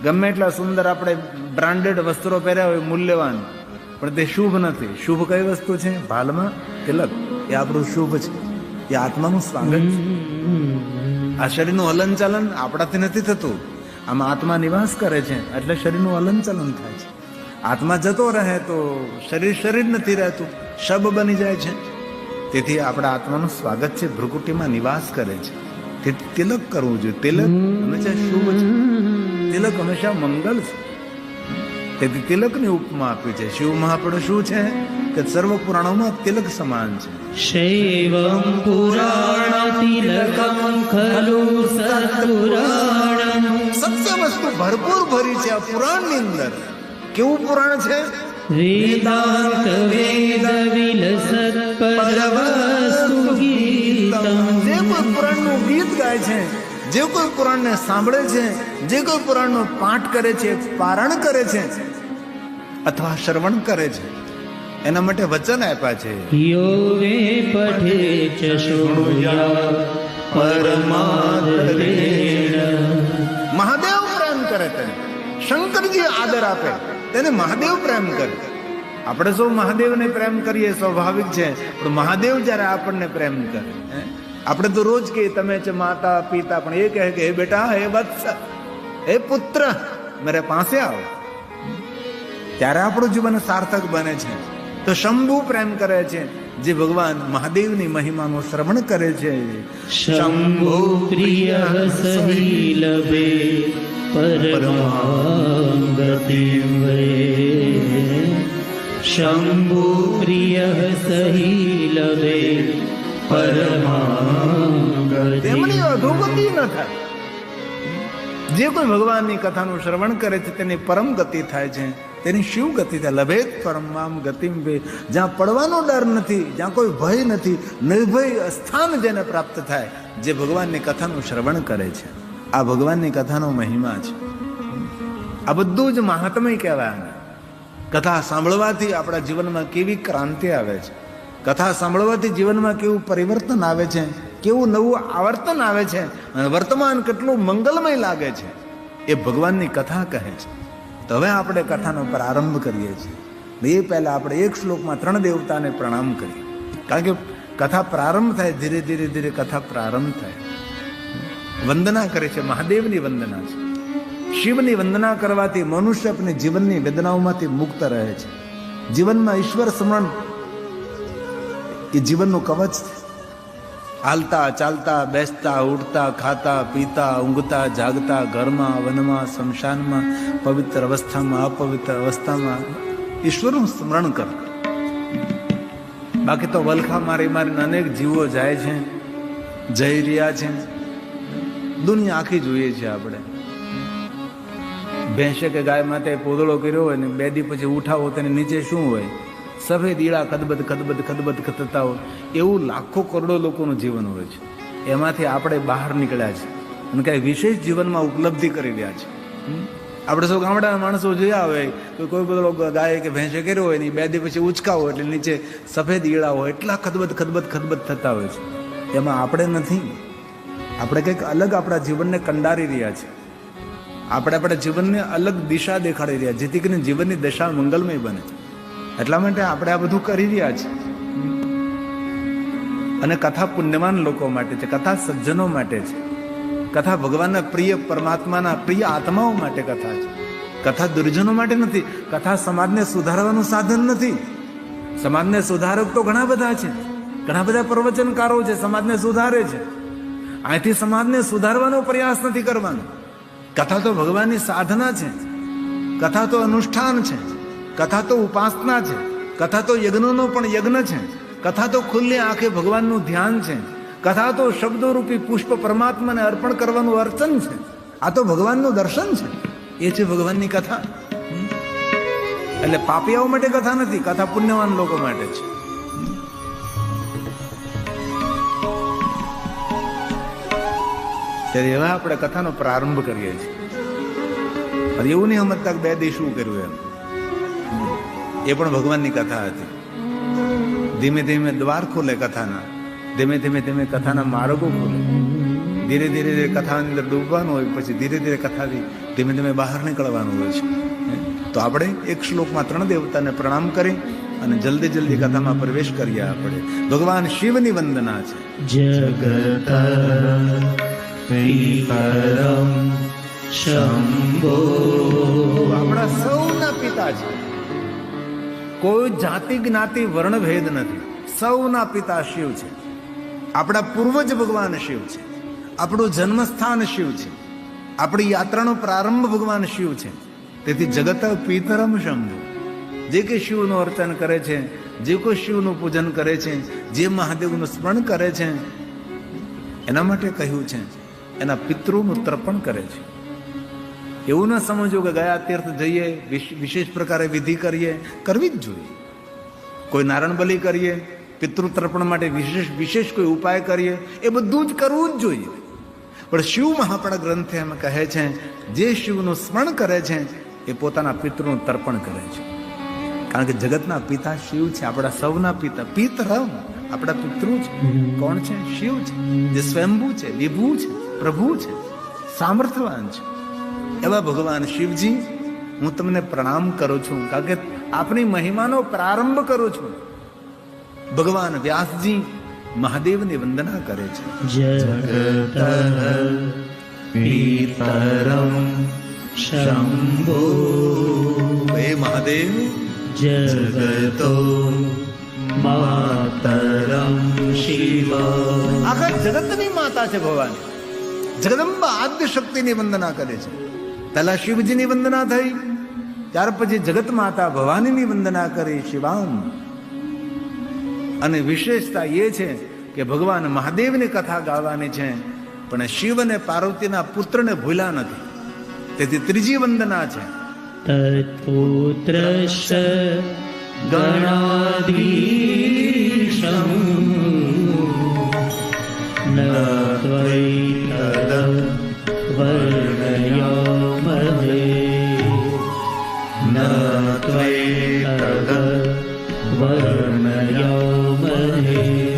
ગમે એટલા સુંદર આપણે બ્રાન્ડેડ વસ્ત્રો પહેર્યા હોય, મૂલ્યવાન, પણ તે શુભ નથી. શુભ કઈ વસ્તુ છે? ભાલમાં તિલક. એ આપણું શુભ છે, એ આત્માનું સ્વાગત છે. આ શરીરનું હલનચલન આપણાથી નથી થતું. આમાં આત્મા નિવાસ કરે છે એટલે શરીરનું હલનચલન થાય છે. આત્મા જતો રહે તો શરીર નથી રહેતું, શબ બની જાય છે. તેથી આપણા આત્માનું સ્વાગત છે, ભ્રુકુટીમાં નિવાસ કરે છે. તેથી તિલક કરવું જોઈએ. તિલક હંમેશા શુભ છે, તિલક હંમેશા મંગલ છે. તેથી તિલકની ઉપમા આપી છે. શિવ મહાપુરુષ શું છે કે સર્વ પુરાણોમાં તિલક સમાન છે. શૈવમ પુરાણ તિલકમ ખલુ સત્પુરાણમ. સત્ય વસ્તુ ભરપૂર ભરી છે આ પુરાણની અંદર. કેવું પુરાણ છે? વેદાંત વેદ વિલસત પરવસ્તુ ગીતમ. જે કોઈ પુરાણનું ગીત ગાય છે, જે કોઈ પુરાણને સાંભળે છે, જે કોઈ પુરાણનો પાઠ કરે છે, પારણ કરે છે અથવા શ્રવણ કરે છે, એના માટે વચન આપ્યા છે. યો વે પઠે ચ શૃણુયા પરમાદરેણ. મહાદેવ પ્રેમ કરે તેને, શંકરજી આદર આપે તેને મહાદેવ પ્રેમ કરે. આપણે સૌ મહાદેવને પ્રેમ કરીએ સ્વાભાવિક છે, પણ મહાદેવ જયારે આપણને પ્રેમ કરે, આપણે તો રોજ કહીએ તમે છે માતા પિતા, પણ એ કહે કે હે બેટા, હે વત્સ, હે પુત્ર, મારે પાસે આવો. ત્યારે આપણું જીવન સાર્થક બને છે. તો શંભુ પ્રેમ કરે છે જે ભગવાન મહાદેવની મહિમાનું શ્રવણ કરે છે. શંભુ પ્રિય સહીલવે પરમાંગતિમ વે. શંભુ પ્રિય સહીલવે પરમાંગતિમ. તેમની અધોગતિ ન થાય. જે કોઈ ભગવાનની કથાનું શ્રવણ કરે છે તેની પરમ ગતિ થાય છે, તેની શિવ ગતિ થાય. લભેત પરમામ ગતિમ વે. જ્યાં પડવાનો ડર નથી, જ્યાં કોઈ ભય નથી, નિર્ભય સ્થાન જેને પ્રાપ્ત થાય, જે ભગવાનની કથાનું શ્રવણ કરે છે. આ ભગવાનની કથાનો મહિમા છે. આ બધું જ મહાત્મય કહેવાય. કથા સાંભળવાથી આપણા જીવનમાં કેવી ક્રાંતિ આવે છે, કથા સાંભળવાથી જીવનમાં કેવું પરિવર્તન આવે છે, કેવું નવું આવર્તન આવે છે, અને વર્તમાન કેટલું મંગલમય લાગે છે, એ ભગવાનની કથા કહે છે. તો હવે આપણે કથાનો પ્રારંભ કરીએ છીએ. એ પહેલા આપણે એક શ્લોકમાં 3 દેવતાને પ્રણામ કરીએ. કારણ કે કથા પ્રારંભ થાય, ધીરે ધીરે ધીરે કથા પ્રારંભ થાય. વંદના કરે છે, મહાદેવની વંદના છે. શિવની વંદના કરવાથી મનુષ્ય આપણી જીવનની વેદનાઓમાંથી મુક્ત રહે છે. જીવનમાં ઈશ્વર સ્મરણ એ જીવનનું કવચ છે. હાલતા ચાલતા, બેસતા ઉઠતા, ખાતા પીતા, ઊંઘતા જાગતા, ઘરમાં વનમાં શમશાનમાં, પવિત્ર અવસ્થામાં અપવિત્ર અવસ્થામાં ઈશ્વરનું સ્મરણ કર. બાકી તો વલખા મારી મારીને અનેક જીવો જાય છે, જઈ રહ્યા છે. દુનિયા આખી જોઈએ છે આપણે. ભેંસે કે ગાય માથે પોદળો કર્યો હોય ને 2 દી પછી ઉઠાવો તેને નીચે શું હોય? સફેદ ઈળા ખદબદ ખદબદ ખદબદ થતા હોય. એવું લાખો કરોડો લોકોનું જીવન હોય છે. એમાંથી આપણે બહાર નીકળ્યા છે અને કાંઈ વિશેષ જીવનમાં ઉપલબ્ધિ કરી રહ્યા છે. આપણે સૌ ગામડાના માણસો જોયા હોય તો કોઈ બધો ગાય કે ભેંસે કર્યો હોય ને 2 દી પછી ઉચકાવો એટલે નીચે સફેદ ઈળા હોય, એટલા ખદબદ ખદબદ ખદબદ થતા હોય છે. એમાં આપણે નથી. આપણે કંઈક અલગ આપણા જીવનને કંડારી રહ્યા છે. આપણે આપણા જીવનને અલગ દિશા દેખાડી રહ્યા, જેથી કરીને જીવનની દશા મંગલમય બને. એટલા માટે આપણે આ બધું કરી રહ્યા છીએ. અને કથા પુણ્યવાન લોકો માટે છે, કથા સજ્જનો માટે છે, કથા ભગવાનના પ્રિય પરમાત્માના પ્રિય આત્માઓ માટે કથા છે. કથા દુર્જનો માટે નથી. કથા સમાજને સુધારવાનું સાધન નથી. સમાજને સુધારક તો ઘણા બધા છે, ઘણા બધા પ્રવચનકારો છે, સમાજને સુધારે છે. અહીંથી સમાજને સુધારવાનો પ્રયાસ નથી કરવાનો. કથા તો ભગવાનની સાધના છે, કથા તો અનુષ્ઠાન છે, કથા તો ઉપાસના છે, કથા તો યજ્ઞનો પણ યજ્ઞ છે, કથા તો ખુલ્લી આંખે ભગવાનનું ધ્યાન છે, કથા તો શબ્દોરૂપી પુષ્પ પરમાત્માને અર્પણ કરવાનું અર્ચન છે. આ તો ભગવાનનું દર્શન છે. એ છે ભગવાનની કથા. એટલે પાપિયાઓ માટે કથા નથી, કથા પુણ્યવાન લોકો માટે છે. ત્યારે એવા આપણે કથાનો પ્રારંભ કરીએ છીએ. એવું નહીં સમજતા 2 દી શું કર્યું એમ. એ પણ ભગવાનની કથા હતી. ધીમે ધીમે દ્વાર ખોલે કથાના, ધીમે ધીમે ધીમે કથાના માર્ગો ખોલે. ધીરે ધીરે કથાની અંદર ડૂબવાનું હોય, પછી ધીરે ધીરે કથાથી ધીમે ધીમે બહાર નીકળવાનું હોય છે. તો આપણે એક શ્લોકમાં 3 દેવતાને પ્રણામ કરી અને જલ્દી જલ્દી કથામાં પ્રવેશ કરીએ. આપણે ભગવાન શિવની વંદના છે. જગત પિતરમ શંભો. આપણા સૌના પિતા છે. કોઈ જાતિ જ્ઞાતિ વર્ણ ભેદ નથી. સૌના પિતા શિવ છે. આપણા પૂર્વજ ભગવાન શિવ છે. આપણું જન્મસ્થાન શિવ છે. આપણી યાત્રાનો પ્રારંભ ભગવાન શિવ છે. તેથી જગત પિતરમ શંભુ. જે કે શિવનું અર્ચન કરે છે, જે કોઈ શિવનું પૂજન કરે છે, જે મહાદેવનું સ્મરણ કરે છે, એના માટે કહ્યું છે એના પિતૃનું તર્પણ કરે છે. એવું ન સમજો કે ગયા તીર્થ જઈએ, વિશેષ પ્રકારે વિધિ કરીએ, કરવી જ જોઈએ. કોઈ નારાયણ બલિ કરીએ, પિતૃ તર્પણ માટે વિશેષ કોઈ ઉપાય કરીએ, એ બધું જ કરવું જ જોઈએ. પણ શિવ મહાપણા ગ્રંથે એમ કહે છે જે શિવનું સ્મરણ કરે છે એ પોતાના પિતૃનું તર્પણ કરે છે. કારણ કે જગતના પિતા શિવ છે. આપણા સૌના પિતા પિતરમ આપણા પિતૃ છે. કોણ છે? શિવ છે, જે સ્વયંભૂ છે, વિભૂ છે, પ્રભુ છે, સામર્થ્યવાન છે. એવા ભગવાન શિવજી હું તમને પ્રણામ કરું છું. કારણ કે આપની મહિમાનો પ્રારંભ કરું છું. ભગવાન વ્યાસજી મહાદેવની વંદના કરે છે. જગત પિતરમ શંભો. હે મહાદેવ, જગતો માતરમ શિવ. આખા જગતની માતા છે ભગવાન. જગદંબા આદ્ય શક્તિની વંદના કરે છે. પહેલા શિવજીની વંદના થઈ, ત્યાર પછી જગત માતા ભવાનીની વંદના કરી, શિવામ. અને વિશેષતા એ છે કે ભગવાન મહાદેવની કથા ગાવાની છે, પણ શિવ અને પાર્વતીના પુત્રને ભૂલ્યા નથી. તેથી ત્રીજી વંદના છે. તત્પુત્રશ્ચ ગણાધીશં ન ત્વૈતદ વર્ણયામહે. ન ત્વૈતદ વર્ણયામહે.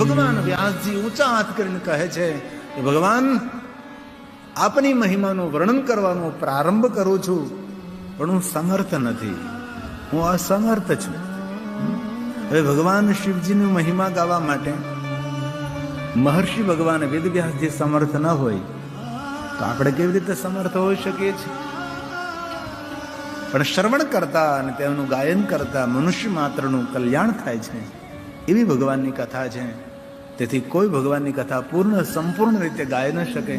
ભગવાન વ્યાસજી ઊંચા હાથ કરીને કહે છે કે ભગવાન આપની મહિમાનું વર્ણન કરવાનો પ્રારંભ કરું છું, પણ હું સમર્થ નથી, હું અસમર્થ છું. હવે ભગવાન શિવજીની મહિમા ગાવા માટે મહર્ષિ ભગવાન વેદવ્યાસજી સમર્થ ન હોય તો આપણે કેવી રીતે સમર્થ હોઈ શકીએ છીએ? પણ શ્રવણ કરતા અને તેમનું ગાયન કરતા મનુષ્ય માત્રનું કલ્યાણ થાય છે, એવી ભગવાનની કથા છે. તેથી કોઈ ભગવાનની કથા સંપૂર્ણ રીતે ગાઈ ન શકે,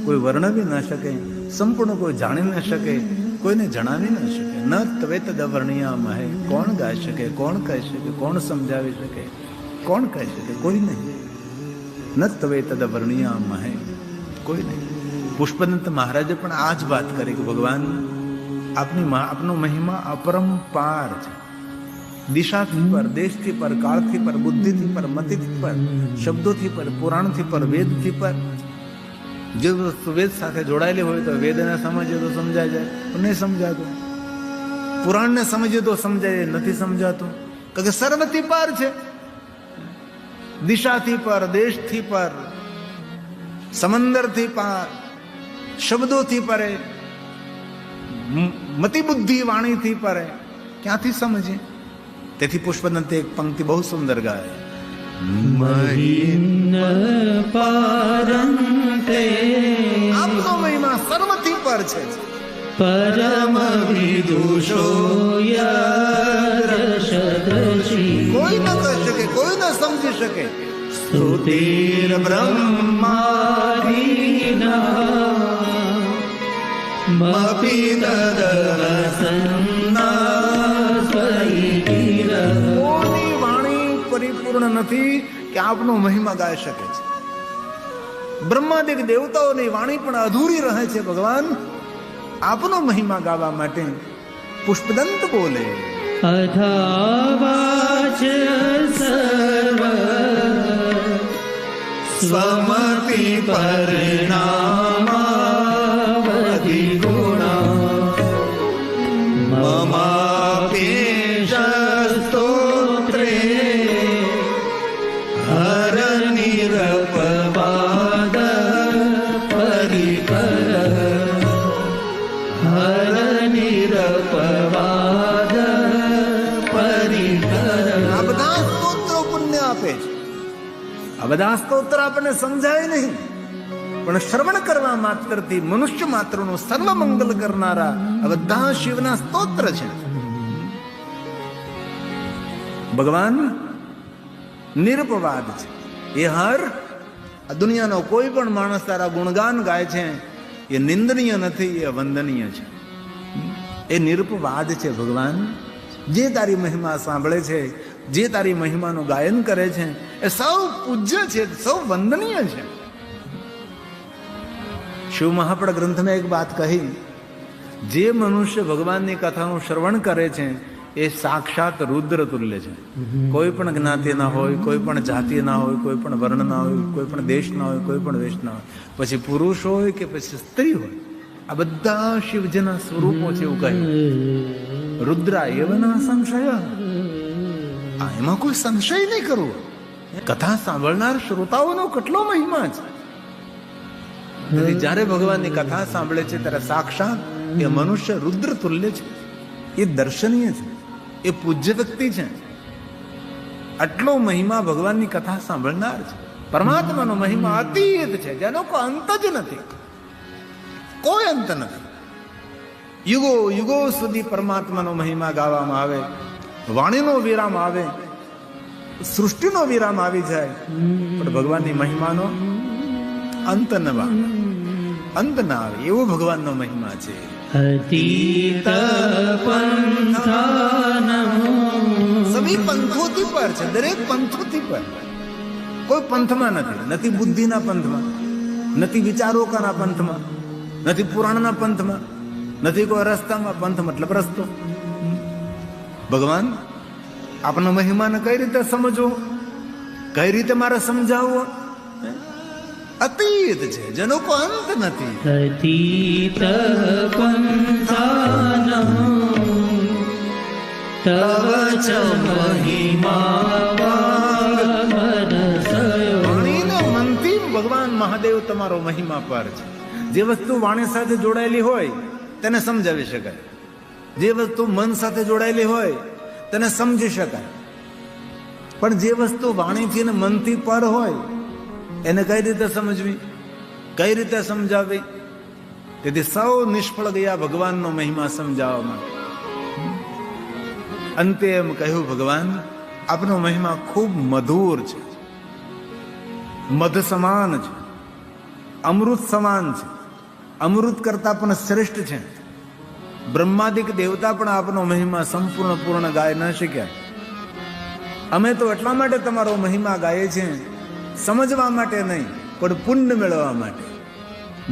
કોઈ વર્ણવી ન શકે, સંપૂર્ણ કોઈ જાણી ન શકે, કોઈને જણાવી ન શકે. ન ત્વેતદ વર્ણયામહે. કોણ ગાઈ શકે, કોણ કહી શકે, કોણ સમજાવી શકે, કોણ કહી શકે? કોઈ નહીં. ન ત્વેતદ વર્ણયામહે, કોઈ નહીં. પુષ્પદંત મહારાજે પણ આ જ વાત કરી કે ભગવાન આપનો મહિમા અપરંપાર છે. દિશાથી પર, દેશથી પર, કાળથી પર, બુદ્ધિથી પર, મતિથી પર, શબ્દોથી પર, પુરાણથી પર, વેદથી પર. જે વસ્તુ વેદ સાથે જોડાયેલી હોય તો વેદને સમજીએ તો સમજાય જાય, પણ નહીં સમજાતું. પુરાણને સમજીએ તો સમજાય, નથી સમજાતું. કારણ કે સર્વથી પાર છે. દિશાથી પર, દેશથી પર, સમંદરથી પાર, શબ્દોથી પરે, મતિ બુદ્ધિ વાણીથી પરે. ક્યાંથી સમજીએ? તેથી પુષ્પદંતે એક પંક્તિ બહુ સુંદર ગાય. મહિન્ન પારંતે. આપનો મહિમા સર્વથી પર છે. પરમ વિદુષો યદર્શદર્શી. કોઈ ન કહી શકે, કોઈ ન સમજી શકે. સ્તુતિર બ્રહ્માદીના મપી તદવસન્ના સ્વૈતિર. કોની વાણી પરિપૂર્ણ નથી કે આપનો મહિમા ગાઈ શકે છે. બ્રહ્માદિક દેવતાઓની વાણી પણ અધૂરી રહે છે. ભગવાન આપનો મહિમા ગાવા માટે પુષ્પદંત બોલે. અથાવાચ સર્વ સ્વમતિ પરિણામાવધિ ગુણા મમાપેશ સ્તોત્રે હર નિરપવાદ નિરપવાદ પરિકર. આ બધા સ્તોત્રો પુણ્ય આપે છે. આ બધા સ્તોત્ર આપણને સમજાય નહીં, પણ શ્રવણ કરવા માત્રથી મનુષ્ય માત્રનું સર્વ મંગલ કરનારા આ બધા શિવના સ્તોત્ર છે. ભગવાન નિરપવાદ છે. એ હર આ દુનિયાનો કોઈ પણ માણસ તારા ગુણગાન ગાય છે એ નિંદનીય નથી, એ વંદનીય છે. એ નિરપવાદ છે. ભગવાન જે તારી મહિમા સાંભળે છે, જે તારી મહિમાનું ગાયન કરે છે, એ સૌ પૂજ્ય છે, સૌ વંદનીય છે. શિવ મહાપડ ગ્રંથમાં એક વાત કહી, જે મનુષ્ય ભગવાનની કથાનું શ્રવણ કરે છે એ સાક્ષાત રુદ્ર તુલ્ય છે. કોઈ પણ જ્ઞાતિના હોય, કોઈ પણ જાતિના હોય, કોઈ પણ વર્ણના હોય, કોઈ પણ દેશના હોય, કોઈ પણ વેશના હોય, પછી પુરુષ હોય કે પછી સ્ત્રી હોય, આ બધા શિવજીના સ્વરૂપો છે એવું કહ્યું. રુદ્રા એવના સંશય, એમાં કોઈ સંશય નહીં કરવો. કથા સાંભળનાર શ્રોતાઓનો કેટલો મહિમા છે. જ્યારે ભગવાનની કથા સાંભળે છે ત્યારે સાક્ષાત એ મનુષ્ય રુદ્ર તુલ્ય છે. એ દર્શનીય છે, એ પૂજ્ય વ્યક્તિ છે. આટલો મહિમા ભગવાનની કથા સાંભળનાર છે. પરમાત્માનો મહિમા અતીત છે, જેનો કોઈ અંત જ નથી, કોઈ અંત નથી. યુગો યુગો સુધી પરમાત્માનો મહિમા ગાવામાં આવે, વાણીનો વિરામ આવે, સૃષ્ટિનો વિરામ આવી જાય, પણ ભગવાનની મહિમાનો અંત ન આવે, અંત ના આવે, એવો ભગવાનનો મહિમા છે. અતીત પંથાનમો, સભી પંથોથી પર છે, દરેક પંથોથી પર. કોઈ પંથમાં નથી, નથી બુદ્ધિના પંથમાં, નથી વિચારોકાના પંથમાં, નથી પુરાણના પંથમાં, નથી કોઈ રસ્તામાં. પંથ મતલબ રસ્તો. ભગવાન આપના મહિમાને કઈ રીતે સમજવો, કઈ રીતે મારે સમજાવવો? અતીત છે, જેનો કોઈ અંત નથી. અતીત પંથાનમો તવ ચ મહિમા વાણીને મનથી ભગવાન મહાદેવ તમારો મહિમા પર છે. જે વસ્તુ વાણી સાથે જોડાયેલી હોય તેને સમજાવી શકાય, જે વસ્તુ મન સાથે જોડાયેલી હોય તેને સમજી શકાય, પણ જે વસ્તુ વાણીથી ને મનથી પર હોય એને કઈ રીતે સમજવી, કઈ રીતે સમજાવવી? તેથી સૌ નિષ્ફળ ગયા ભગવાનનો મહિમા સમજાવવામાં. અંતે એમ કહ્યું, ભગવાન આપનો મહિમા ખૂબ મધુર છે, મધ સમાન છે, અમૃત સમાન છે, અમૃત કરતા પણ શ્રેષ્ઠ છે. બ્રહ્માદિક દેવતા પણ આપનો મહિમા સંપૂર્ણ પૂર્ણ ગાય ન શક્યા. અમે તો એટલા માટે તમારો મહિમા ગાઈએ છીએ, સમજવા માટે નહીં, પણ પુણ્ય મેળવવા માટે.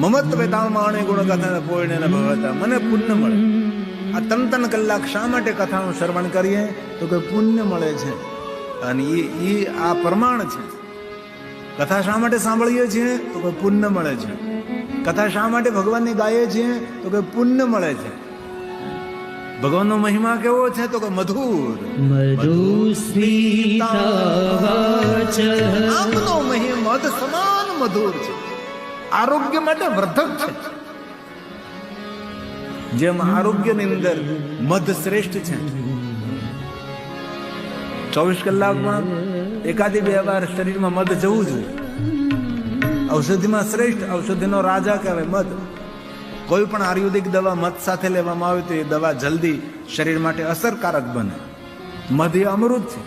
મમત્વ તામાણે ગુણ કથા પોઈને ભવતા, મને પુણ્ય મળે. આ તન કલાક શા માટે કથાનું શ્રવણ કરીએ? તો કે પુણ્ય મળે છે, અને એ આ પ્રમાણ છે. કથા શા માટે સાંભળીએ છીએ? તો કે પુણ્ય મળે છે. કથા શા માટે ભગવાનની ગાઈએ છીએ? તો કે પુણ્ય મળે છે. ભગવાનનો મહિમા કેવો છે? તો કે મધુર. આપનો મહિમા મધ સમાન મધુર છે, આરોગ્ય માટે વર્ધક છે. જેમ આરોગ્યની અંદર મધ શ્રેષ્ઠ છે, 24 કલાકમાં એકાદી 2 વાર શરીરમાં મધ જવું જોઈએ. ઔષધિમાં શ્રેષ્ઠ, ઔષધિનો રાજા કહેવાય મધ. કોઈ પણ આયુર્વેદિક દવા મધ સાથે લેવામાં આવે તો એ દવા જલ્દી શરીર માટે અસરકારક બને. મધ એ અમૃત છે.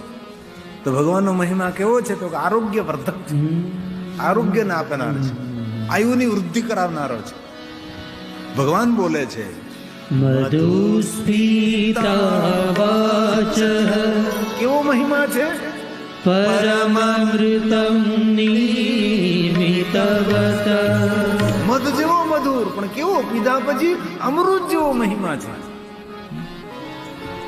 તો ભગવાનનો મહિમા કેવો છે? તો આરોગ્ય વર્ધક છે, આરોગ્યને આપનાર છે, આયુની વૃદ્ધિ કરાવનારો છે. ભગવાન બોલે છે, કેવો મહિમા છે? પરમૃતમ નિમિતવત, મધ જેવો મધુર, પણ કેવો? પીધા પછી અમૃત જેવો મહિમા છે.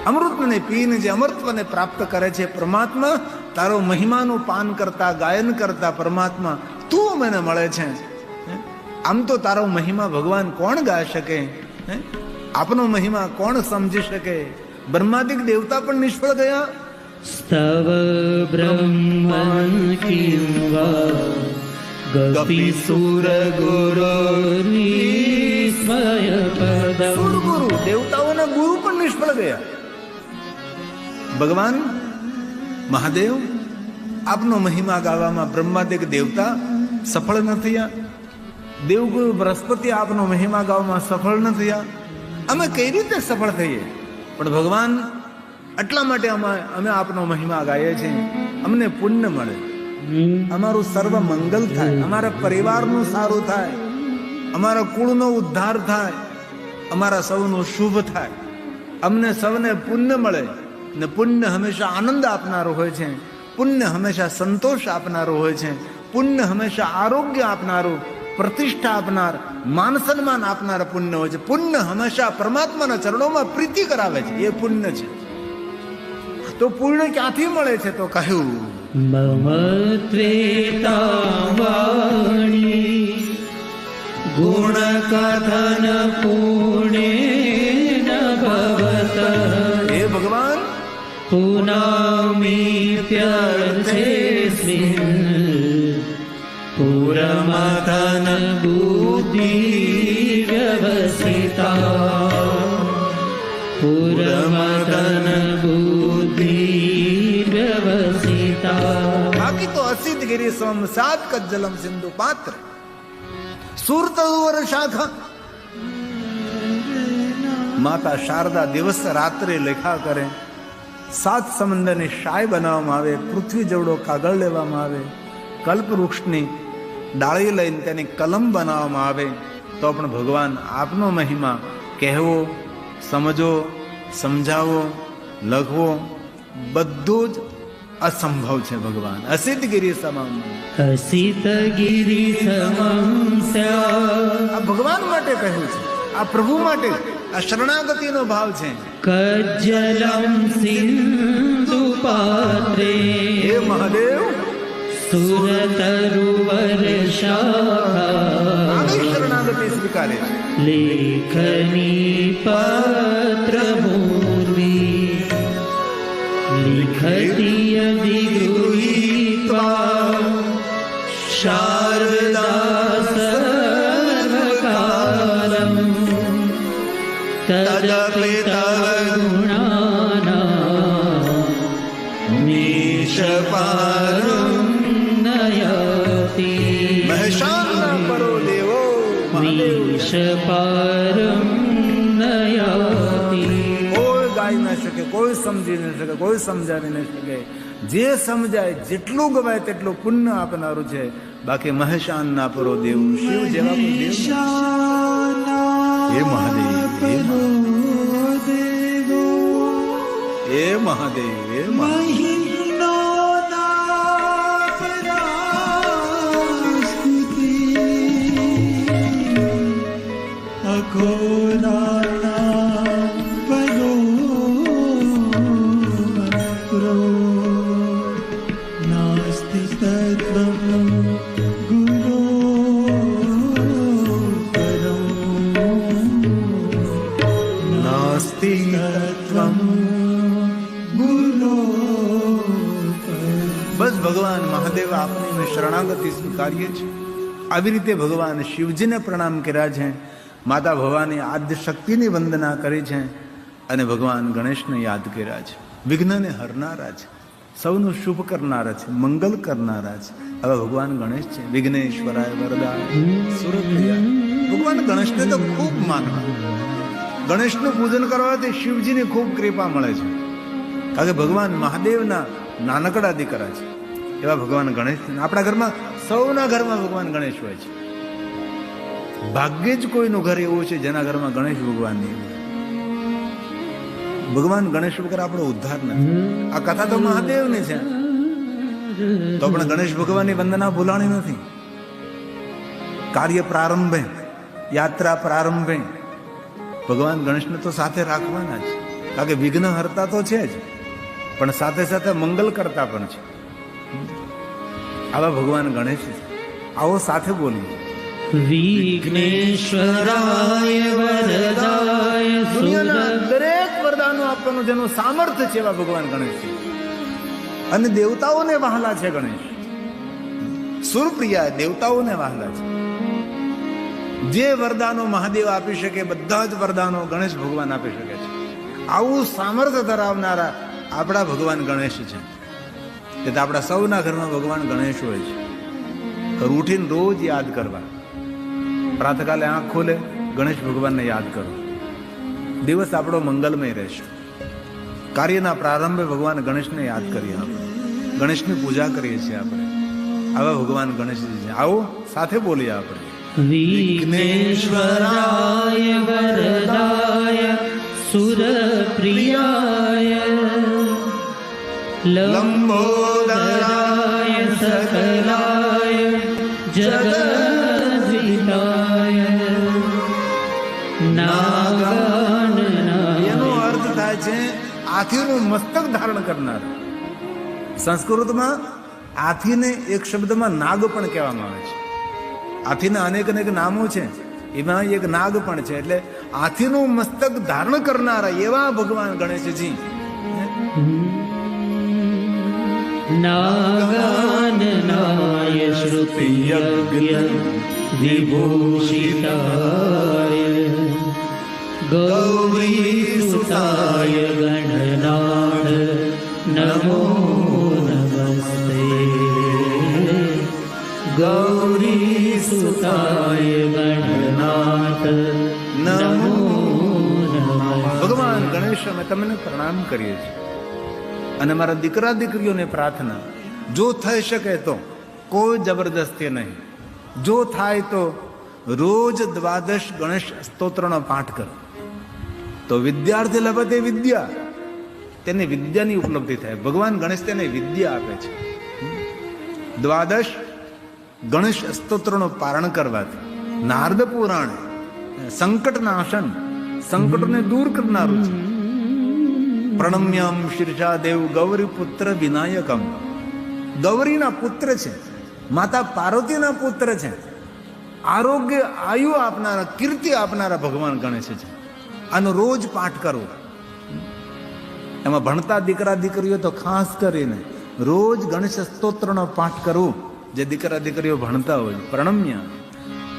અમૃતને પીને જે અમૃતને પ્રાપ્ત કરે છે પરમાત્મા, તારો મહિમાનું પાન કરતા, ગાયન કરતા પરમાત્મા તું મને મળે છે. આમ તો તારો મહિમા ભગવાન કોણ ગાઈ શકે? આપનો મહિમા કોણ સમજી શકે? બ્રહ્માદિક દેવતા પણ નિષ્ફળ ગયા. સ્તવ બ્રહ્મન કિમ વા ગપી સુર ગુરુ નિસ્મય પદ. સુરગુરુ દેવતાઓને એમના ગુરુ પણ નિષ્ફળ ગયા. ભગવાન મહાદેવ આપનો મહિમા ગાવામાં બ્રહ્માદિક દેવતા સફળ ન થયા. દેવગુરુ બૃહસ્પતિ આપનો મહિમા ગાવામાં સફળ ન થયા. અમે કઈ રીતે સફળ થઈએ? પણ ભગવાન એટલા માટે અમે આપનો મહિમા ગાઈએ છીએ, અમને પુણ્ય મળે, અમારું સર્વ મંગલ થાય, અમારા પરિવારનું સારું થાય, અમારા કુળનો ઉદ્ધાર થાય, અમારા સૌનું શુભ થાય, અમને સૌને પુણ્ય મળે. ને પુણ્ય હંમેશા આનંદ આપનારું હોય છે, પુણ્ય હંમેશા સંતોષ આપનારું હોય છે, પુણ્ય હંમેશા આરોગ્ય આપનારું, પ્રતિષ્ઠા આપનાર, માન સન્માન આપનાર પુણ્ય હોય છે. પુણ્ય હંમેશા પરમાત્માના ચરણોમાં પ્રીતિ કરાવે છે, એ પુણ્ય છે. તો પુણ્ય ક્યાંથી મળે છે? તો કહ્યું મમત્વેતાવાણી ગુણ કથન પુણ્યેન ભવત. હે ભગવાન, પુનામીપ્યર્થેસ્મિન પુરમથન બુદ્ધિ વ્યવસિતા. પુરમથન બુદ્ધિ વ્યવસિતા. બાકી તો અસિત ગિરી સોમ સાત કજ્જલમ સિંધુ પાત્ર સુરતવર શાખા. માતા શારદા દિવસ રાત્રે લેખા કરે, સાત સમંદરની શાય બનાવવામાં આવે, પૃથ્વી જેવડો કાગળ લેવામાં આવે, કલ્પવૃક્ષની ડાળી લઈને તેની કલમ બનાવવામાં આવે. તો પણ ભગવાન આપનો મહિમા કહેવો, સમજો, સમજાવો, લખવો બધું જ અસંભવ છે. ભગવાન અસિત ગિરી સમમ, અસિત ગિરી સમમ સ્યા. આ ભગવાન માટે કહ્યું છે, આ પ્રભુ માટે, આ શરણાગતિનો ભાવ છે. કજ્જલમ સિંધુ પાત્રે હે મહાદેવ, સુરતરુવર શાખા આવી શરણાગતિ સ્વીકારે. લેખની પત્ર મૂર્વી લિખતી અધિગૃહીત્વા શારદા સર્વકાલમ તદપી તવ ગુણાનાં નિષ્પારમ નયતિ. મહેશાનના પરો દેવો મહાદેવ, નિષ્પારમ નયતિ. કોઈ ગાઈ ન શકે, કોઈ સમજી ન શકે, કોઈ સમજાવી ન શકે. જે સમજાય જેટલું ગવાય તેટલું પુણ્ય આપનારું છે. બાકી મહેશાન ના પરો દેવ, શિવ જેવા કોઈ દેવ. હે મહાદેવ, હે મહાદેવ, હે મહાદેવ. બસ ભગવાન મહાદેવ આપની અમે શરણાગતિ સ્વીકારીએ છીએ. આવી રીતે ભગવાન શિવજીને પ્રણામ કર્યા છે, માતા ભવાની આદ્ય શક્તિની વંદના કરી છે, અને ભગવાન ગણેશને યાદ કર્યા છે. વિઘ્નને હરનારા છે, સૌનું શુભ કરનારા છે, મંગલ કરનારા છે. હવે ભગવાન ગણેશ છે. વિઘ્નેશ્વરાય વરદાય સુરપ્રિયા. ભગવાન ગણેશને તો ખૂબ માનવા, ગણેશનું પૂજન કરવાથી શિવજીની ખૂબ કૃપા મળે છે. કારણ કે ભગવાન મહાદેવના નાનકડા દીકરા છે એવા ભગવાન ગણેશ. આપણા ઘરમાં, સૌના ઘરમાં ભગવાન ગણેશ હોય છે. ભાગ્યે જ કોઈનું ઘર એવું છે જેના ઘરમાં ગણેશ ભગવાન નહીં હોય. ભગવાન ગણેશ વગર આપણો ઉદ્ધાર નથી. આ કથા તો મહાદેવની છે, તો પણ ગણેશ ભગવાનની વંદના ભૂલાણી નથી. કાર્ય પ્રારંભે, યાત્રા પ્રારંભે ભગવાન ગણેશને તો સાથે રાખવાના જ. કારણ કે વિઘ્ન હરતા તો છે જ, પણ સાથે સાથે મંગલ કરતા પણ છે. આવા ભગવાન ગણેશ છે. આવો સાથે બોલીએ. વિઘ્નેશ્વરાય વરદાય દુનિયાના દરેક વરદાનો આપવાનું જેનું સામર્થ્ય છે એવા ભગવાન ગણેશ છે. અને દેવતાઓને વહાલા છે ગણેશ. સુરપ્રિયા દેવતાઓને વહાલા છે. જે વરદાનો મહાદેવ આપી શકે બધા જ વરદાનો ગણેશ ભગવાન આપી શકે છે. આવું સામર્થ્ય ધરાવનારા આપણા ભગવાન ગણેશ છે. એટલે આપણા સૌના ઘરમાં ભગવાન ગણેશ હોય છે. ઉઠીને રોજ યાદ કરવા, પ્રાતકાલે આંખ ખોલે ગણેશ ભગવાનને યાદ કરો, દિવસ આપણો મંગલમય રહેશે. કાર્યના પ્રારંભે ભગવાન ગણેશને યાદ કરીએ, આપણે ગણેશની પૂજા કરીએ છીએ. આપણે આવા ભગવાન ગણેશજી છે. આવો સાથે બોલીએ આપણે. વિઘ્નેશ્વરાય વરદાય સુરપ્રિયાય લંબોદરાય સકલાય જગદ્વિતાય નાગાનનાય. એનો અર્થ થાય છે હાથીનું મસ્તક ધારણ કરનાર. સંસ્કૃતમાં હાથીને એક શબ્દમાં નાગ પણ કહેવામાં આવે છે. હાથીના અનેક અનેક નામો છે, એમાં એક નાગ પણ છે. એટલે હાથીનું મસ્તક ધારણ કરનારા એવા ભગવાન ગણેશજી. નાગાનનાય શ્રુતિયજ્ઞ વિભૂષિતાય ગૌરીસુતાય ગણનાથ નમો નમસ્તે. ગૌરીસુતાય ગણનાથ નમો નમસ્તે. ભગવાન ગણેશ અમે તમને પ્રણામ કરીએ છીએ. અને મારા દીકરા દીકરીઓને પ્રાર્થના, જો થઈ શકે તો કોઈ જબરદસ્તી નહીં, જો થાય તો રોજ દ્વાદશ ગણેશ સ્તોત્રનો પાઠ કરો તો વિદ્યાર્થી લભતે વિદ્યા, તેને વિદ્યાની ઉપલબ્ધિ થાય. ભગવાન ગણેશ તેને વિદ્યા આપે છે. દ્વાદશ ગણેશ સ્તોત્રનો પારણ કરવાથી નારદ પુરાણ સંકટ નાશન, સંકટને દૂર કરનારું છે. પ્રણમ્યમ શીર્ષા દેવ ગૌરી પુત્ર વિનાયકમ. ગૌરીના પુત્ર છે, માતા પાર્વતીના પુત્ર છે. આરોગ્ય આયુ આપનારા, કીર્તિ આપનારા ભગવાન ગણેશ છે. આનો રોજ પાઠ કરવો. એમાં ભણતા દીકરા દીકરીઓ તો ખાસ કરીને રોજ ગણેશ સ્તોત્રનો પાઠ કરવો. જે દીકરા દીકરીઓ ભણતા હોય, પ્રણમ્ય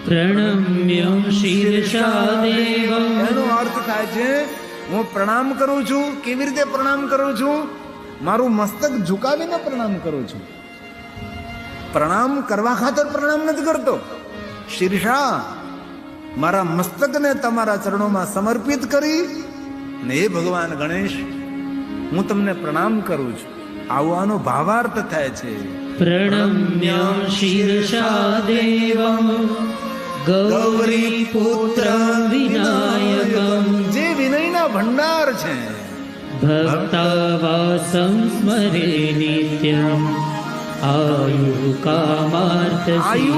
પ્રણમ્ય શીર્ષા દેવમ. એનો અર્થ થાય છે હું પ્રણામ કરું છું. કેવી રીતે પ્રણામ કરું છું? મારું મસ્તક ઝુકાવીને પ્રણામ કરું છું. પ્રણામ કરવા ખાતર પ્રણામ નથી કરતો. શીર્ષા, મારા મસ્તકને તમારા ચરણોમાં સમર્પિત કરી અને હે ભગવાન ગણેશ, હું તમને પ્રણામ કરું છું. આવો ભાવાર્થ થાય છે. પ્રણમ્ય શીર્ષા દેવમ ગૌરી પુત્ર વિનાયકમ. જે વિનયના ભંડાર છે. ભક્તાવાસં સ્મરે નિત્યમ आयु कामार्थ आयु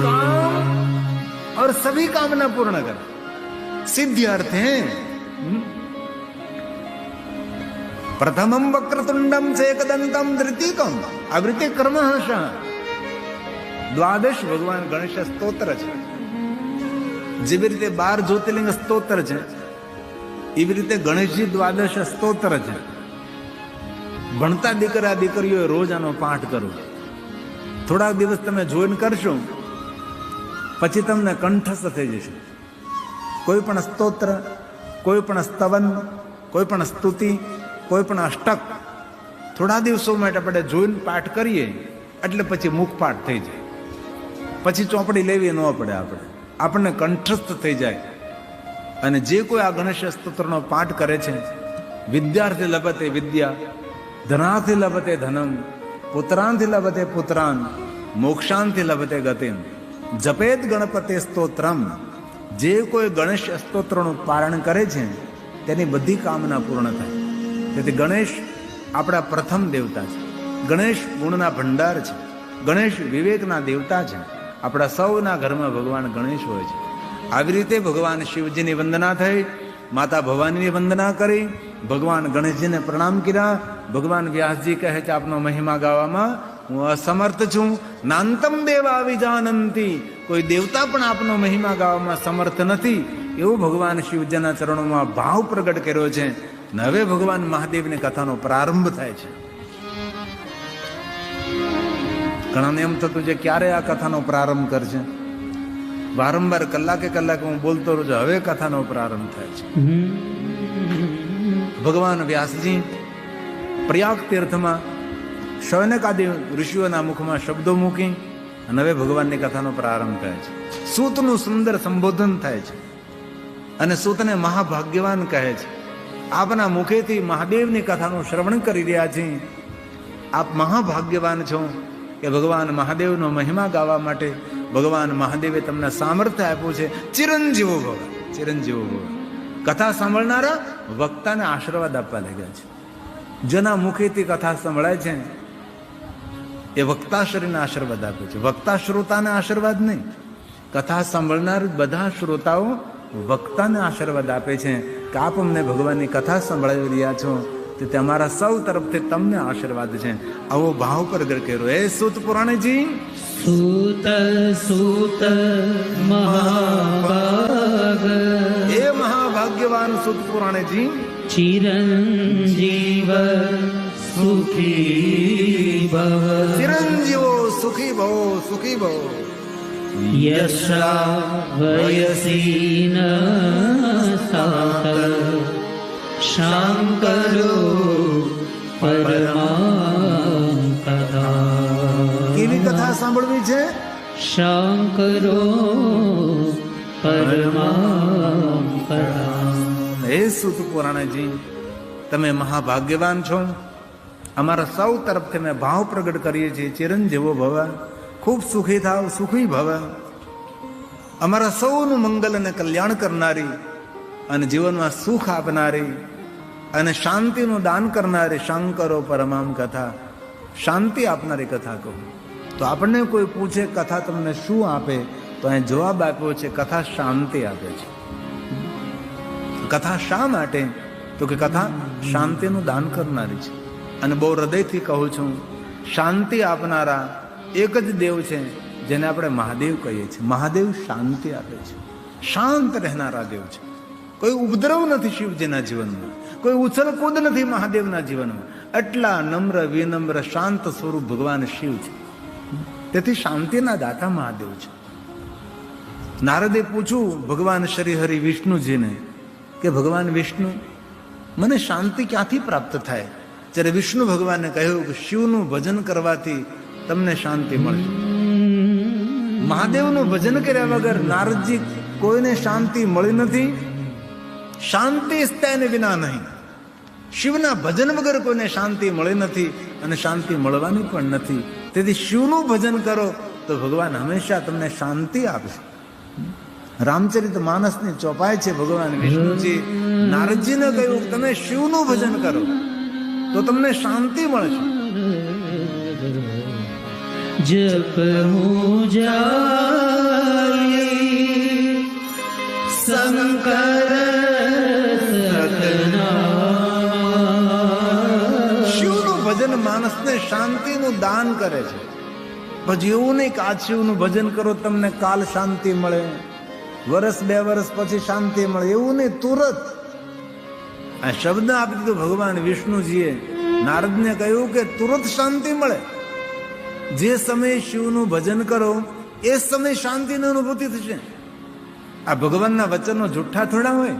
काम और सभी कामना पूर्ण कर, सिद्धि अर्थ है. प्रथमम वक्रतुंडम सेकदंतम द्वितीयकम आवृत्ति कर्महर्ष. દ્વાદશ ભગવાન ગણેશ સ્તોત્ર છે. જેવી રીતે 12 જ્યોતિર્લિંગ સ્તોત્ર છે, એવી રીતે ગણેશજી દ્વાદશ સ્તોત્ર છે. ભણતા દીકરા દીકરીઓ રોજ આનો પાઠ કરો. થોડાક દિવસ તમે જોઈને કરશો, પછી તમને કંઠસ્થ થઈ જશે. કોઈ પણ સ્તોત્ર, કોઈ પણ સ્તવન, કોઈ પણ સ્તુતિ, કોઈ પણ અષ્ટક થોડા દિવસો માટે આપણે જોઈને પાઠ કરીએ એટલે પછી મુખપાઠ થઈ જાય. પછી ચોપડી લેવી ન પડે, આપણને કંઠસ્થ થઈ જાય. અને જે કોઈ આ ગણેશ સ્તોત્રનો પાઠ કરે છે, વિદ્યાર્થી લભતે વિદ્યા, ધનાથી લભતે ધનમ, પુત્રાંથી લભતે પુત્રાન, મોક્ષાંથી લભતે ગતિમ. જપેત ગણપતે સ્તોત્રમ. જે કોઈ ગણેશ સ્તોત્રનું પારણ કરે છે તેની બધી કામના પૂર્ણ થાય. તેથી ગણેશ આપણા પ્રથમ દેવતા છે. ગણેશ ગુણના ભંડાર છે. ગણેશ વિવેકના દેવતા છે. આપણા સૌના ઘરમાં ભગવાન ગણેશ હોય છે. આવી રીતે ભગવાન શિવજીની વંદના થઈ, માતા ભવાનીની વંદના કરી, ભગવાન ગણેશજીને પ્રણામ કર્યા. ભગવાન વ્યાસજી કહે છે આપનો મહિમા ગાવામાં હું અસમર્થ છું. નાંતમ દેવા વિજાનંતી. કોઈ દેવતા પણ આપનો મહિમા ગાવામાં સમર્થ નથી. એવું ભગવાન શિવજીના ચરણોમાં ભાવ પ્રગટ કર્યો છે. અને હવે ભગવાન મહાદેવની કથાનો પ્રારંભ થાય છે. ઘણાને એમ થતું છે ક્યારે આ કથાનો પ્રારંભ કરશે. વારંવાર કલાકે કલાકે હું બોલતો રહું છું. હવે કથાનો પ્રારંભ થાય છે. ભગવાન વ્યાસજી પ્રયાગ તીર્થમાં શૌનકાદિ ઋષિઓના મુખમાં શબ્દો મૂકી અને હવે ભગવાનની કથાનો પ્રારંભ થાય છે. સૂતનું સુંદર સંબોધન થાય છે અને સૂતને મહાભાગ્યવાન કહે છે. આપના મુખેથી મહાદેવની કથાનું શ્રવણ કરી રહ્યા છે. આપ મહાભાગ્યવાન છો કે ભગવાન મહાદેવનો મહિમા ગાવા માટે ભગવાન મહાદેવે તમને સામર્થ્ય આપ્યું છે. ચિરંજીવો ભવ, ચિરંજીવો ભવ. કથા સાંભળનારા વક્તાને આશીર્વાદ આપવા લાગ્યા છે. જેના મુખેથી કથા સંભળાય છે એ વક્તાશ્રીને આશીર્વાદ આપે છે. વક્તા શ્રોતાને આશીર્વાદ નહીં, કથા સાંભળનાર બધા શ્રોતાઓ વક્તાને આશીર્વાદ આપે છે કે આપ અમને ભગવાનની કથા સંભળાવી રહ્યા છો તે અમારા સૌ તરફથી તમને આશીર્વાદ છે. આવો ભાવ પ્રગટ કર્યો. એ સૂત પુરાણીજી, સૂત સૂત મહાભાગ, એ મહાભાગ્યવાન સૂત પુરાણીજી, ચિરંજીવ સુખી ભવ, ચિરંજીવો સુખી ભવો, સુખી ભવો. યશા વયસીન સાત શાંકરો પરમાં કથા. કેવી કથા સાંભળવી છે? શાંકરો પરમાં કથા. હે સૂત પુરાણીજી, તમે મહાભાગ્યવાન છો. અમારા સૌ તરફથી મેં ભાવ પ્રગટ કરીએ છીએ. ચિરંજીવો ભવ, ખૂબ સુખી થાવ, સુખી ભવ. અમારા સૌનું મંગલ અને કલ્યાણ કરનારી અને જીવનમાં સુખ આપનારી અને શાંતિનું દાન કરનારી શાંકરો પરમામ કથા, શાંતિ આપનારી કથા કહું. તો આપણને કોઈ પૂછે કથા તમને શું આપે, તો અહીં જવાબ આપ્યો છે કથા શાંતિ આપે છે. કથા શા માટે? તો કે કથા શાંતિનું દાન કરનારી છે. અને બહુ હૃદયથી કહું છું, શાંતિ આપનારા એક જ દેવ છે જેને આપણે મહાદેવ કહીએ છીએ. મહાદેવ શાંતિ આપે છે, શાંત રહેનારા દેવ છે. કોઈ ઉપદ્રવ નથી શિવજીના જીવનમાં, કોઈ ઉછલકૂદ નથી મહાદેવના જીવનમાં. એટલા નમ્ર વિનમ્ર શાંત સ્વરૂપ ભગવાન શિવ છે. તેથી શાંતિના દાતા મહાદેવ છે. નારદે પૂછ્યું ભગવાન શ્રી હરિ વિષ્ણુજીને કે ભગવાન વિષ્ણુ, મને શાંતિ ક્યાંથી પ્રાપ્ત થાય? જ્યારે વિષ્ણુ ભગવાને કહ્યું કે શિવનું ભજન કરવાથી તમને શાંતિ મળશે. મહાદેવનું ભજન કર્યા વગર નારદજી કોઈને શાંતિ મળી નથી. શાંતિ સ્થાને વિના નહીં. શિવના ભજન વગર કોઈને શાંતિ મળી નથી અને શાંતિ મળવાની પણ નથી. તેથી શિવનું ભજન કરો તો ભગવાન હંમેશા તમને શાંતિ આપશે. રામચરિત માનસની ચોપાઈ છે. ભગવાન વિષ્ણુજી નારદજીને કહ્યું તમે શિવનું ભજન કરો તો તમને શાંતિ મળશે. જપ મુજાલી શંકર સતના. શિવનું ભજન માણસને શાંતિનું દાન કરે છે. પછી એવું નહીં કે આજ શિવનું ભજન કરો તમને કાલ શાંતિ મળે, વર્ષ 2 વર્ષ પછી શાંતિ મળે, એવું નહીં. તુરત આ શબ્દ આપી દીધો ભગવાન વિષ્ણુજીએ. નારદને કહ્યું કે તુરત શાંતિ મળે. જે સમયે શિવનું ભજન કરો એ સમયે શાંતિની અનુભૂતિ થશે. આ ભગવાનના વચનો જુઠ્ઠા થોડા હોય.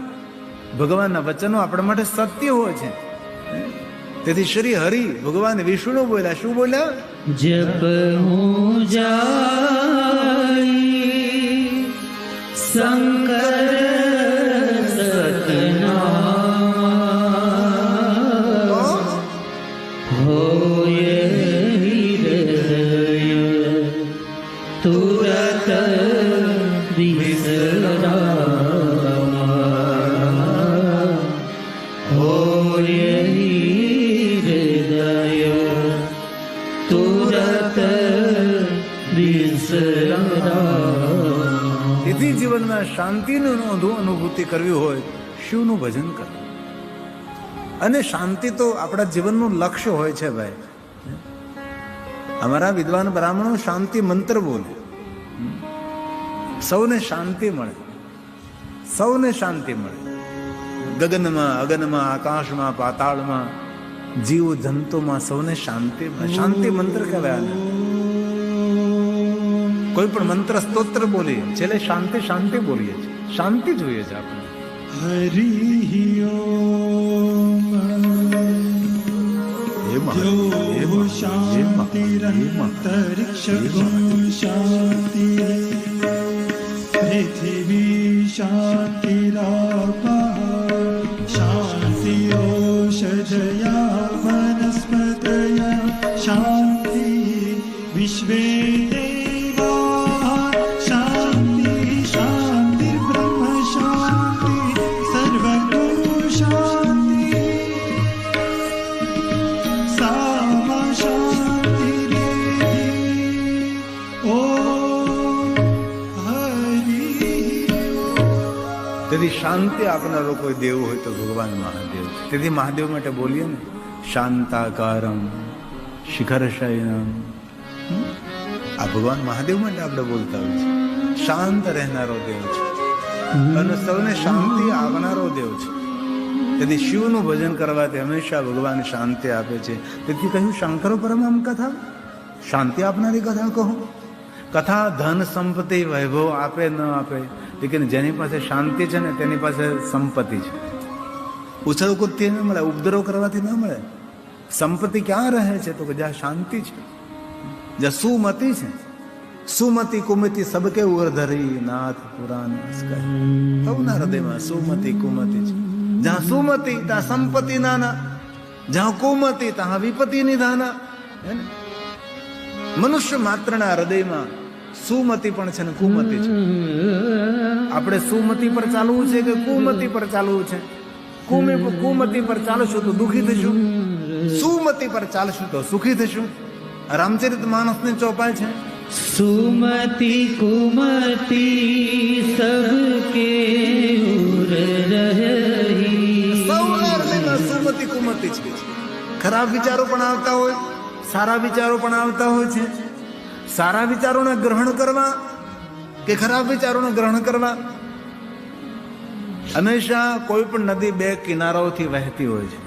ભગવાનના વચનો આપણા માટે સત્ય હોય છે. તેથી શ્રી હરિ ભગવાન વિષ્ણુ બોલ્યા. શું બોલ્યા? જપ મુજાલી શંકર સતના હોય હૃદય તુરત વિસરામા. હોય હૃદય તુરત વિસરામા. તેથી જીવનમાં શાંતિની અનુભૂતિ કરવી હોય શિવનું ભજન કરો. અને શાંતિ તો આપણા જીવનનું લક્ષ્ય હોય છે ભાઈ. અમારા વિદ્વાન બ્રાહ્મણો શાંતિ મંત્ર બોલે, સૌને શાંતિ મળે, સૌને શાંતિ મળે. ગગનમાં અગનમાં આકાશમાં પાતાળમાં જીવ જંતુમાં સૌને શાંતિ મળે. શાંતિ મંત્ર કહેવાય. કોઈ પણ મંત્ર સ્તોત્ર બોલીએ છેલ્લે શાંતિ શાંતિ બોલીએ છીએ. શાંતિ જોઈએ છે આપણે. હરિ ઓમ દ્યો શાંતિરંતરિક્ષ શાંતિ પૃથિવી શાંતિરાપા શાંતિઓષધયા વનસ્પતયા શાંતિ વિશ્વે દેવા શાંતિ શાંતિર્બ્રહ્મ શાંતિ સર્વગો શાંતિ સામા શાંતિરેધિ ઓમ હરિ. તેથી શાંતિ આપનારો કોઈ દેવ હોય તો ભગવાન મહાદેવ છે. તેથી મહાદેવ માટે બોલીએ ને, શાંતાકારમ શિખર શયનમ. આ ભગવાન મહાદેવ માટે આપણે બોલતા હોય છે. શાંત રહેનારો દેવ છે અને સૌને શાંતિ આપનારો દેવ છે. તેથી શિવનું ભજન કરવાથી હંમેશા ભગવાન શાંતિ આપે છે. તેથી કહ્યું શંકરો પરમહંસ કથા, શાંતિ આપનારી કથા કહો. કથા ધન સંપત્તિ વૈભવ આપે ન આપે, લેકિન જેની પાસે શાંતિ છે ને તેની પાસે સંપત્તિ છે. ઉછળકૂદથી ન મળે, ઉપદ્રવ કરવાથી ન મળે. સંપત્તિ ક્યાં રહે છે? તો કે જ્યાં શાંતિ છે, જ્યાં સુમતિ છે. સુમતિ કુમતિ સબકે ઉર્ધરી નાથ પુરાણ સૌના હૃદયમાં સુમતિ કુમતિ છે. જ્યાં સુમતિ ત્યાં સંપત્તિ નાના, જ્યાં કુમતિ ત્યાં વિપત્તિ નિધાના. મનુષ્ય માત્રના હૃદયમાં સુમતિ પણ છે ને કુમતિ છે. આપણે સુમતિ પર ચાલવું છે કે કુમતિ પર ચાલવું છે? કુમતિ પર ચાલશું તો દુઃખી થશું, સુમતિ પર ચાલશું તો સુખી થશું. રામચરિત માનસની ચોપાઈ છે, सुमति कुमति सबके उर रही. સૌના હૃદયમાં સુમતિ કુમતિ છે. ખરાબ વિચારો પણ આવતા હોય, સારા વિચારો પણ આવતા હોય છે. સારા વિચારોને ગ્રહણ કરવા કે ખરાબ વિચારોને ગ્રહણ કરવા. હંમેશા કોઈ પણ નદી બે કિનારાઓથી વહેતી હોય છે.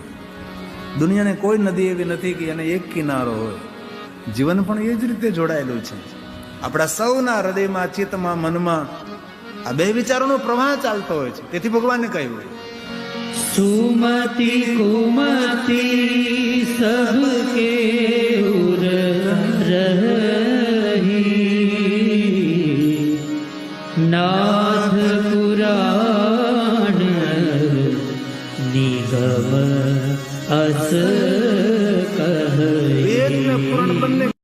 દુનિયાને કોઈ નદી એવી નથી કે એને એક કિનારો હોય. જીવન પણ એ જ રીતે જોડાયેલું છે. આપણા સૌના હૃદયમાં, ચિત્તમાં, મનમાં આ બે વિચારોનો પ્રવાહ ચાલતો હોય છે. તેથી ભગવાનને કહ્યું सुमति कुमति सबके उर रही.